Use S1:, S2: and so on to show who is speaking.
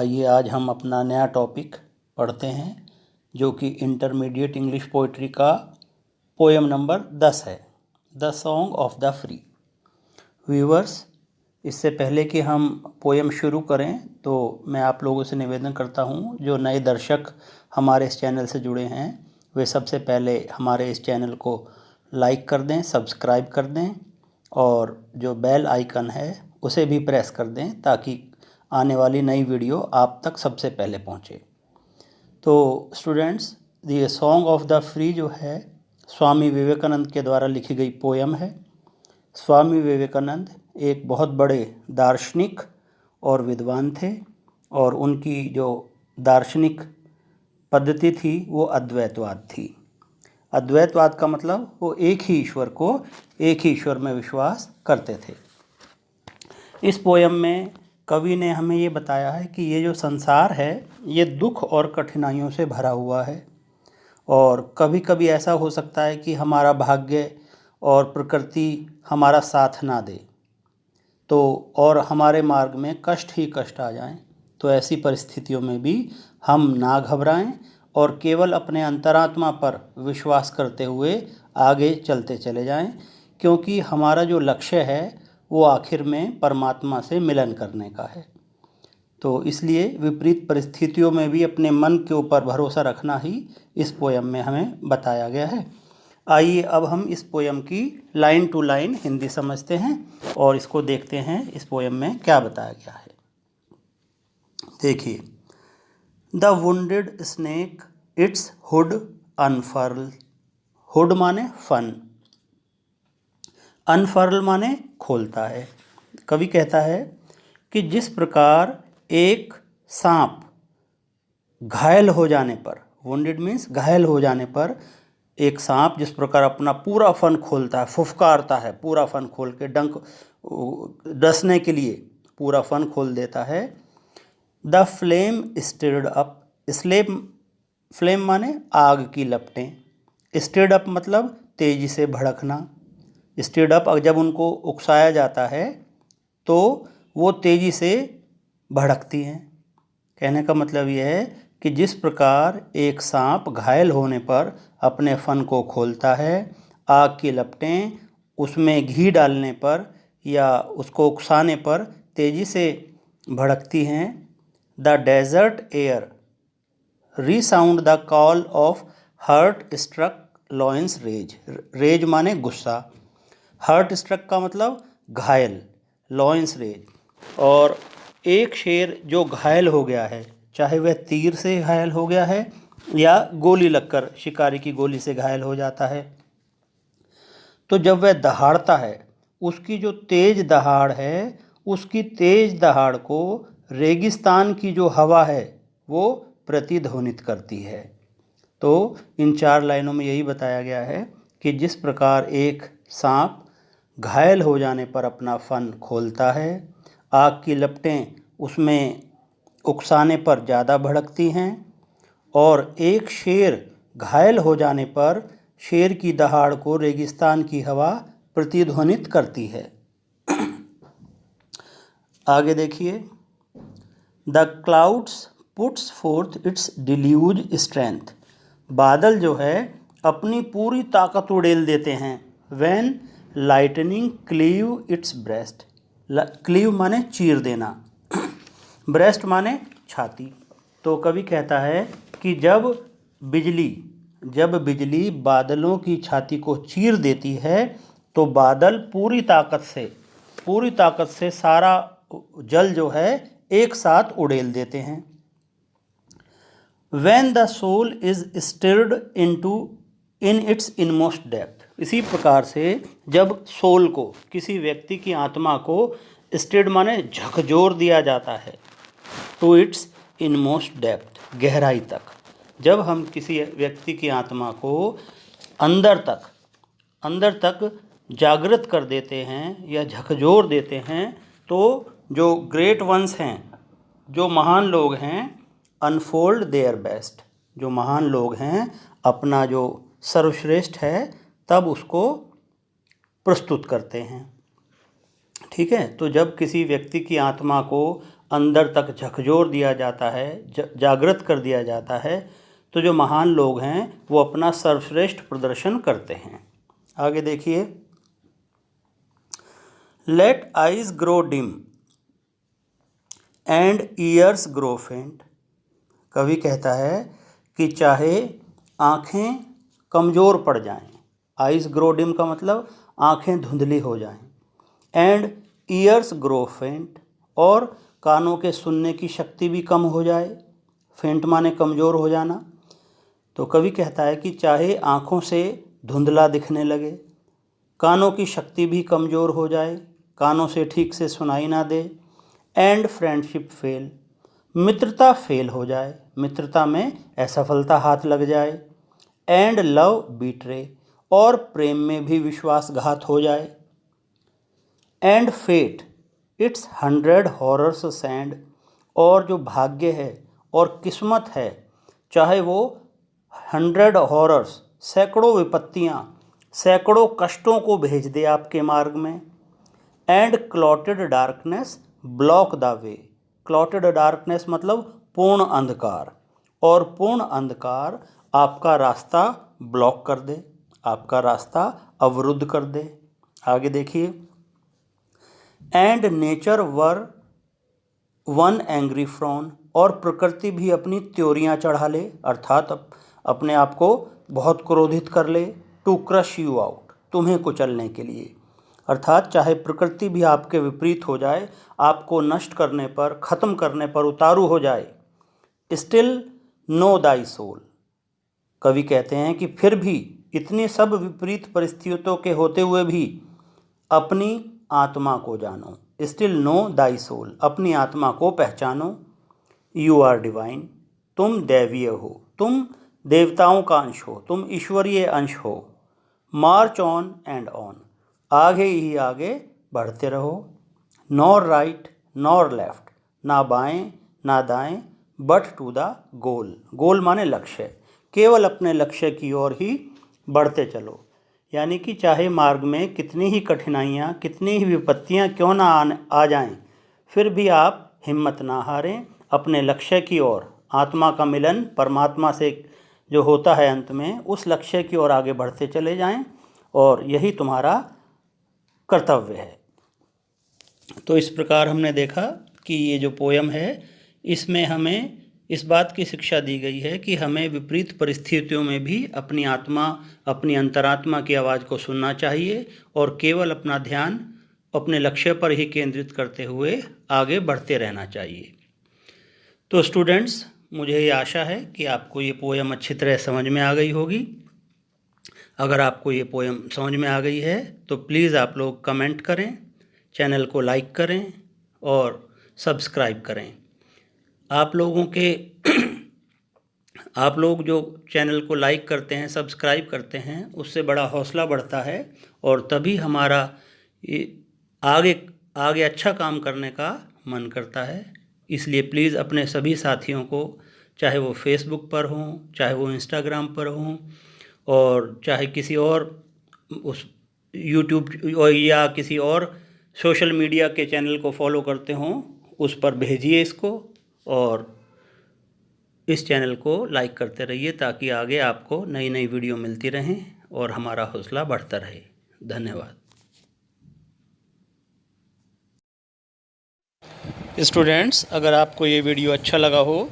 S1: आइए आज हम अपना नया टॉपिक पढ़ते हैं जो कि इंटरमीडिएट इंग्लिश पोइट्री का पोएम नंबर 10 है, the song of the free. Viewers, इससे पहले कि हम पोएम शुरू करें तो मैं आप लोगों से निवेदन करता हूं, जो नए दर्शक हमारे इस चैनल से जुड़े हैं वे सबसे पहले हमारे इस चैनल को लाइक कर दें, सब्सक्राइब कर दें और जो बेल आइकन है उसे भी प्रेस कर दें ताकि आने वाली नई वीडियो आप तक सबसे पहले पहुंचे। तो स्टूडेंट्स, ये सॉन्ग ऑफ द फ्री जो है स्वामी विवेकानंद के द्वारा लिखी गई पोएम है। स्वामी विवेकानंद एक बहुत बड़े दार्शनिक और विद्वान थे और उनकी जो दार्शनिक पद्धति थी वो अद्वैतवाद थी। अद्वैतवाद का मतलब वो एक ही ईश्वर में विश्वास करते थे। इस पोएम में कवि ने हमें ये बताया है कि ये जो संसार है ये दुख और कठिनाइयों से भरा हुआ है और कभी कभी ऐसा हो सकता है कि हमारा भाग्य और प्रकृति हमारा साथ ना दे तो और हमारे मार्ग में कष्ट ही कष्ट आ जाएं। तो ऐसी परिस्थितियों में भी हम ना घबराएं और केवल अपने अंतरात्मा पर विश्वास करते हुए आगे चलते चले जाएं, क्योंकि हमारा जो लक्ष्य है वो आखिर में परमात्मा से मिलन करने का है। तो इसलिए विपरीत परिस्थितियों में भी अपने मन के ऊपर भरोसा रखना ही इस पोएम में हमें बताया गया है। आइए अब हम इस पोएम की लाइन टू लाइन हिंदी समझते हैं और इसको देखते हैं इस पोएम में क्या बताया गया है। देखिए, the wounded snake its hood unfurl. Hood माने फन, अनफर्ल माने खोलता है। कवि कहता है कि जिस प्रकार एक सांप घायल हो जाने पर, वुंडेड मीन्स घायल हो जाने पर, एक सांप जिस प्रकार अपना पूरा फन खोलता है, फुफकारता है, पूरा फन खोल के डंक डसने के लिए पूरा फन खोल देता है। The flame stirred up. Flame माने आग की लपटें। स्टिर्ड अप मतलब तेजी से भड़कना। स्टिर्ड अप जब उनको उकसाया जाता है तो वो तेजी से भड़कती हैं। कहने का मतलब यह है कि जिस प्रकार एक सांप घायल होने पर अपने फन को खोलता है, आग की लपटें उसमें घी डालने पर या उसको उकसाने पर तेजी से भड़कती हैं। The desert air resound the call of hurt struck lions rage. Rage माने गुस्सा, हर्ट स्ट्रक का मतलब घायल, लॉयंस रेज। और एक शेर जो घायल हो गया है, चाहे वह तीर से घायल हो गया है या गोली लगकर शिकारी की गोली से घायल हो जाता है, तो जब वह दहाड़ता है उसकी जो तेज दहाड़ है, उसकी तेज दहाड़ को रेगिस्तान की जो हवा है वो प्रतिध्वनित करती है। तो इन 4 लाइनों में यही बताया गया है कि जिस प्रकार एक सांप घायल हो जाने पर अपना फन खोलता है, आग की लपटें उसमें उकसाने पर ज़्यादा भड़कती हैं और एक शेर घायल हो जाने पर शेर की दहाड़ को रेगिस्तान की हवा प्रतिध्वनित करती है। आगे देखिए, the clouds puts fourth it's deluge strength. बादल जो है अपनी पूरी ताकत उड़ेल देते हैं। When lightning cleave it's breast. Cleave माने चीर देना, ब्रेस्ट माने छाती। तो कवि कहता है कि जब बिजली बादलों की छाती को चीर देती है तो बादल पूरी ताकत से सारा जल जो है एक साथ उड़ेल देते हैं। When the soul is stirred in its inmost depth। इसी प्रकार से जब सोल को, किसी व्यक्ति की आत्मा को स्टिर्ड माने झकझोर दिया जाता है, टू इट्स इनमोस्ट डेप्थ, गहराई तक, जब हम किसी व्यक्ति की आत्मा को अंदर तक जागृत कर देते हैं या झकझोर देते हैं, तो जो ग्रेट वंस हैं, जो महान लोग हैं, अनफोल्ड देयर बेस्ट, जो महान लोग हैं अपना जो सर्वश्रेष्ठ है तब उसको प्रस्तुत करते हैं। ठीक है, तो जब किसी व्यक्ति की आत्मा को अंदर तक झकझोर दिया जाता है, जागृत कर दिया जाता है, तो जो महान लोग हैं वो अपना सर्वश्रेष्ठ प्रदर्शन करते हैं। आगे देखिए, let eyes grow dim and ears grow faint. कवि कहता है कि चाहे आँखें कमज़ोर पड़ जाएं, आइज ग्रो डिम का मतलब आँखें धुंधली हो जाएं, एंड ईयर्स ग्रो फेंट, और कानों के सुनने की शक्ति भी कम हो जाए। फेंट माने कमज़ोर हो जाना। तो कवि कहता है कि चाहे आँखों से धुंधला दिखने लगे, कानों की शक्ति भी कमज़ोर हो जाए, कानों से ठीक से सुनाई ना दे, एंड फ्रेंडशिप फेल, मित्रता फेल हो जाए, मित्रता में असफलता हाथ लग जाए, एंड लव बीट्रे, और प्रेम में भी विश्वासघात हो जाए, and fate its 100 horrors send, और जो भाग्य है और किस्मत है, चाहे वो 100 हॉरर्स, सैकड़ों विपत्तियाँ, सैकड़ों कष्टों को भेज दे आपके मार्ग में, and clotted darkness block the way, clotted darkness मतलब पूर्ण अंधकार, और पूर्ण अंधकार आपका रास्ता ब्लॉक कर दे, आपका रास्ता अवरुद्ध कर दे। आगे देखिए, and nature were one angry frown, और प्रकृति भी अपनी त्योरियां चढ़ा ले, अर्थात अपने आप को बहुत क्रोधित कर ले, टू क्रश यू आउट, तुम्हें कुचलने के लिए, अर्थात चाहे प्रकृति भी आपके विपरीत हो जाए, आपको नष्ट करने पर, ख़त्म करने पर उतारू हो जाए, स्टिल नो दाई सोल, कवि कहते हैं कि फिर भी इतनी सब विपरीत परिस्थितियों के होते हुए भी अपनी आत्मा को जानो, स्टिल नो दाई सोल, अपनी आत्मा को पहचानो, यू आर डिवाइन, तुम दैवीय हो, तुम देवताओं का अंश हो, तुम ईश्वरीय अंश हो, मार्च ऑन एंड ऑन, आगे ही आगे बढ़ते रहो, नॉर राइट नॉर लेफ्ट, ना बाएं ना दाएं, बट टू द गोल, गोल माने लक्ष्य, केवल अपने लक्ष्य की ओर ही बढ़ते चलो। यानी कि चाहे मार्ग में कितनी ही कठिनाइयाँ, कितनी ही विपत्तियाँ क्यों ना आ जाएं, फिर भी आप हिम्मत ना हारें, अपने लक्ष्य की ओर, आत्मा का मिलन परमात्मा से जो होता है अंत में, उस लक्ष्य की ओर आगे बढ़ते चले जाएं, और यही तुम्हारा कर्तव्य है। तो इस प्रकार हमने देखा कि ये जो पोयम है, इसमें हमें इस बात की शिक्षा दी गई है कि हमें विपरीत परिस्थितियों में भी अपनी आत्मा, अपनी अंतरात्मा की आवाज़ को सुनना चाहिए, और केवल अपना ध्यान अपने लक्ष्य पर ही केंद्रित करते हुए आगे बढ़ते रहना चाहिए। तो स्टूडेंट्स, मुझे ये आशा है कि आपको ये पोयम अच्छी तरह समझ में आ गई होगी। अगर आपको ये पोयम समझ में आ गई है तो प्लीज़ आप लोग कमेंट करें, चैनल को लाइक करें और सब्सक्राइब करें। आप लोग जो चैनल को लाइक करते हैं, सब्सक्राइब करते हैं, उससे बड़ा हौसला बढ़ता है, और तभी हमारा आगे अच्छा काम करने का मन करता है। इसलिए प्लीज़ अपने सभी साथियों को, चाहे वो फेसबुक पर हों, चाहे वो इंस्टाग्राम पर हों, और चाहे किसी और उस यूट्यूब या किसी और सोशल मीडिया के चैनल को फॉलो करते हों, उस पर भेजिए इसको, और इस चैनल को लाइक करते रहिए, ताकि आगे आपको नई नई वीडियो मिलती रहें और हमारा हौसला बढ़ता रहे। धन्यवाद। स्टूडेंट्स, अगर आपको ये वीडियो अच्छा लगा हो